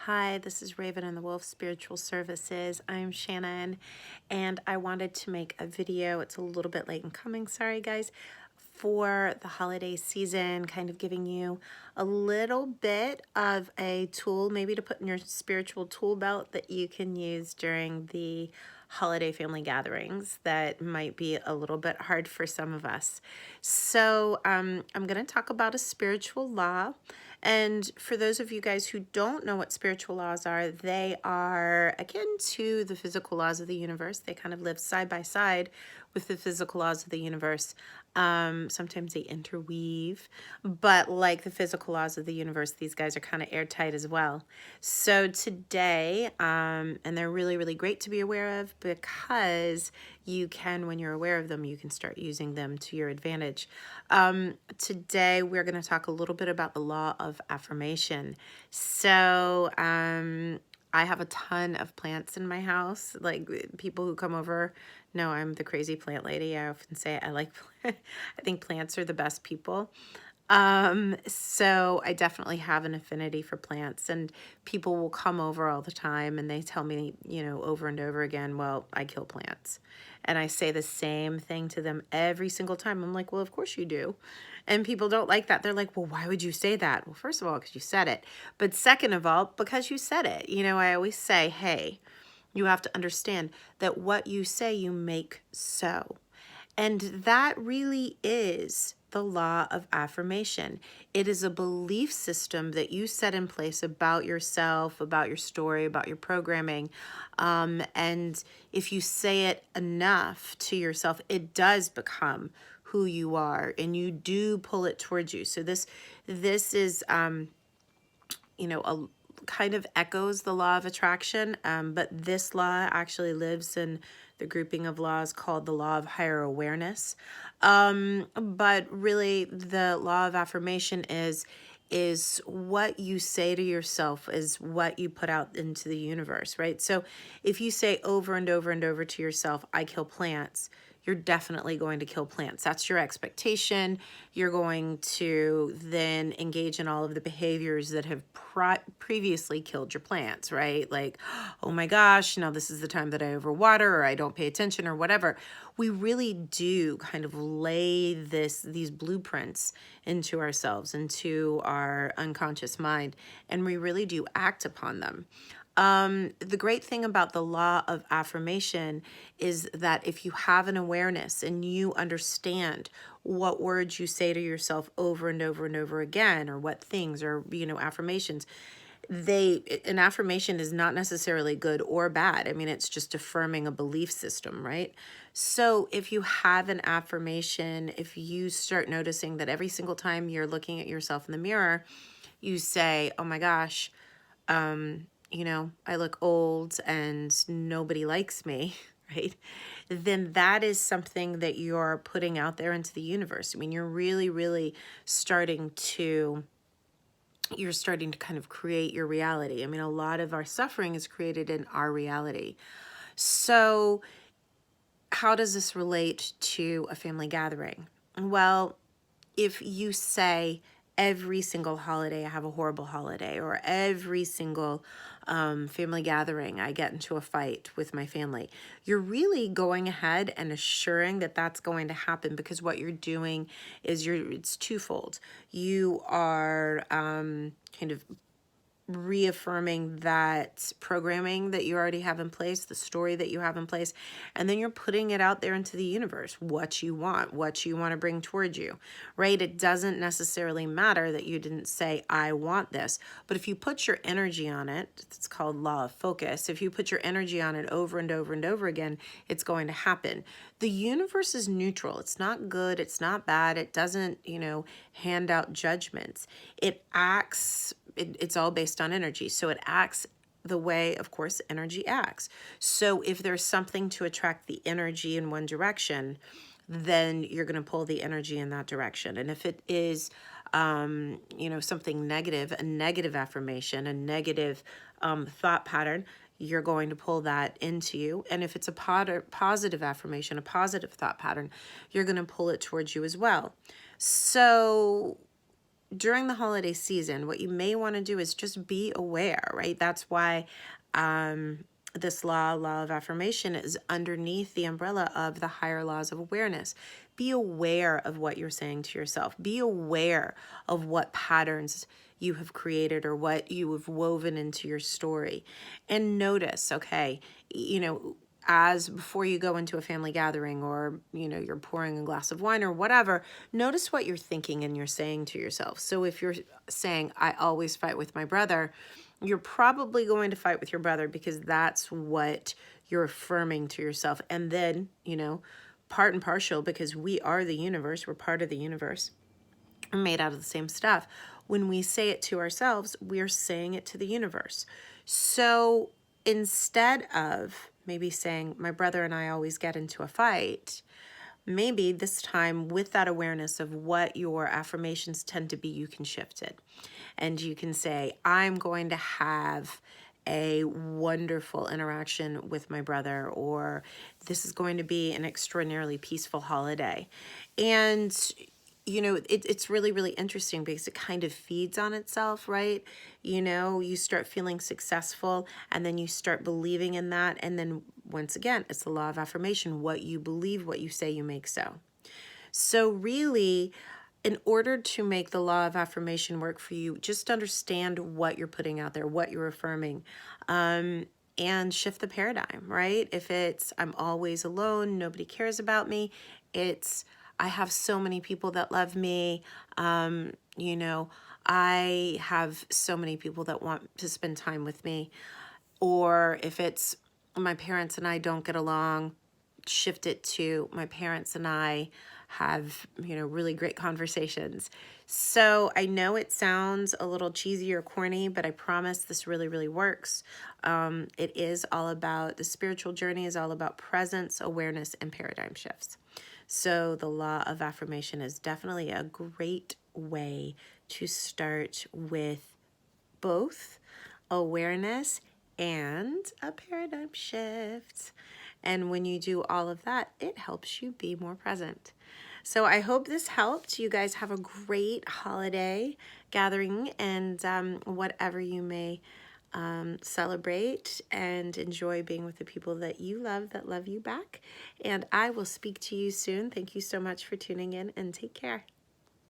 Hi, this is Raven and the Wolf Spiritual Services. I'm Shannon, and I wanted to make a video. It's a little bit late in coming, sorry guys, for the holiday season, kind of giving you a little bit of a tool, maybe to put in your spiritual tool belt that you can use during the holiday family gatherings that might be a little bit hard for some of us. So I'm going to talk about a spiritual law. And for those of you guys who don't know what spiritual laws are, they are akin to the physical laws of the universe. They kind of live side by side with the physical laws of the universe. Sometimes they interweave, but like the physical laws of the universe, these guys are kind of airtight as well. So today, and they're really, really great to be aware of because you can, when you're aware of them, you can start using them to your advantage. Today, we're going to talk a little bit about the law of affirmation. So, I have a ton of plants in my house. Like, people who come over know I'm the crazy plant lady. I often say I think plants are the best people. So I definitely have an affinity for plants, and people will come over all the time and they tell me, over and over again, well, I kill plants. And I say the same thing to them every single time. I'm like, well, of course you do. And people don't like that. They're like, well, why would you say that? Well, first of all, because you said it. But second of all, because you said it. I always say, hey, you have to understand that what you say, you make so. And that really is the law of affirmation. It is a belief system that you set in place about yourself, about your story, about your programming. And if you say it enough to yourself, it does become who you are, and you do pull it towards you. So this is, a kind of echoes the law of attraction, but this law actually lives in the grouping of laws called the law of higher awareness. But really, the law of affirmation is what you say to yourself is what you put out into the universe, right? So if you say over and over and over to yourself, I kill plants, you're definitely going to kill plants. That's your expectation. You're going to then engage in all of the behaviors that have previously killed your plants, right? Like, oh my gosh, this is the time that I overwater, or I don't pay attention, or whatever. We really do kind of lay these blueprints into ourselves, into our unconscious mind, and we really do act upon them. The great thing about the law of affirmation is that if you have an awareness and you understand what words you say to yourself over and over and over again, or what things, or, affirmations, an affirmation is not necessarily good or bad. I mean, it's just affirming a belief system, right? So if you have an affirmation, if you start noticing that every single time you're looking at yourself in the mirror, you say, oh my gosh, I look old and nobody likes me, right? Then that is something that you're putting out there into the universe. I mean, you're really, really starting to kind of create your reality. I mean, a lot of our suffering is created in our reality. So how does this relate to a family gathering? Well, if you say every single holiday I have a horrible holiday, or every single family gathering I get into a fight with my family, you're really going ahead and assuring that that's going to happen, because what you're doing is it's twofold. You are kind of reaffirming that programming that you already have in place, the story that you have in place, and then you're putting it out there into the universe, what you want to bring towards you, right? It doesn't necessarily matter that you didn't say, I want this, but if you put your energy on it, it's called law of focus. If you put your energy on it over and over and over again, it's going to happen. The universe is neutral. It's not good. It's not bad. It doesn't, hand out judgments. It acts, it's all based on energy. So it acts the way, of course, energy acts. So if there's something to attract the energy in one direction, then you're going to pull the energy in that direction. And if it is, something negative, a negative affirmation, a negative thought pattern, you're going to pull that into you. And if it's a positive affirmation, a positive thought pattern, you're going to pull it towards you as well. So during the holiday season, what you may want to do is just be aware, right? That's why this law of affirmation, is underneath the umbrella of the higher laws of awareness. Be aware of what you're saying to yourself. Be aware of what patterns you have created or what you have woven into your story. And notice, okay, as before you go into a family gathering, or you're pouring a glass of wine or whatever, notice what you're thinking and you're saying to yourself. So if you're saying, I always fight with my brother, you're probably going to fight with your brother because that's what you're affirming to yourself. And then, part and partial, because we are the universe, we're part of the universe, we're made out of the same stuff. When we say it to ourselves, we're saying it to the universe. So instead of maybe saying, my brother and I always get into a fight, maybe this time, with that awareness of what your affirmations tend to be, you can shift it. And you can say, I'm going to have a wonderful interaction with my brother, or this is going to be an extraordinarily peaceful holiday. And it's really, really interesting because it kind of feeds on itself, right? You start feeling successful and then you start believing in that. And then once again, it's the law of affirmation. What you believe, what you say, you make so. So really, in order to make the law of affirmation work for you, just understand what you're putting out there, what you're affirming, and shift the paradigm, right? If it's, I'm always alone, nobody cares about me, it's, I have so many people that love me. I have so many people that want to spend time with me. Or if it's, my parents and I don't get along, shift it to, my parents and I have, really great conversations. So I know it sounds a little cheesy or corny, but I promise this really, really works. It is all about, the spiritual journey is all about presence, awareness, and paradigm shifts. So the law of affirmation is definitely a great way to start with both awareness and a paradigm shift. And when you do all of that, it helps you be more present. So I hope this helped. You guys have a great holiday gathering, and whatever you may celebrate, and enjoy being with the people that you love, that love you back. And I will speak to you soon. Thank you so much for tuning in, and take care.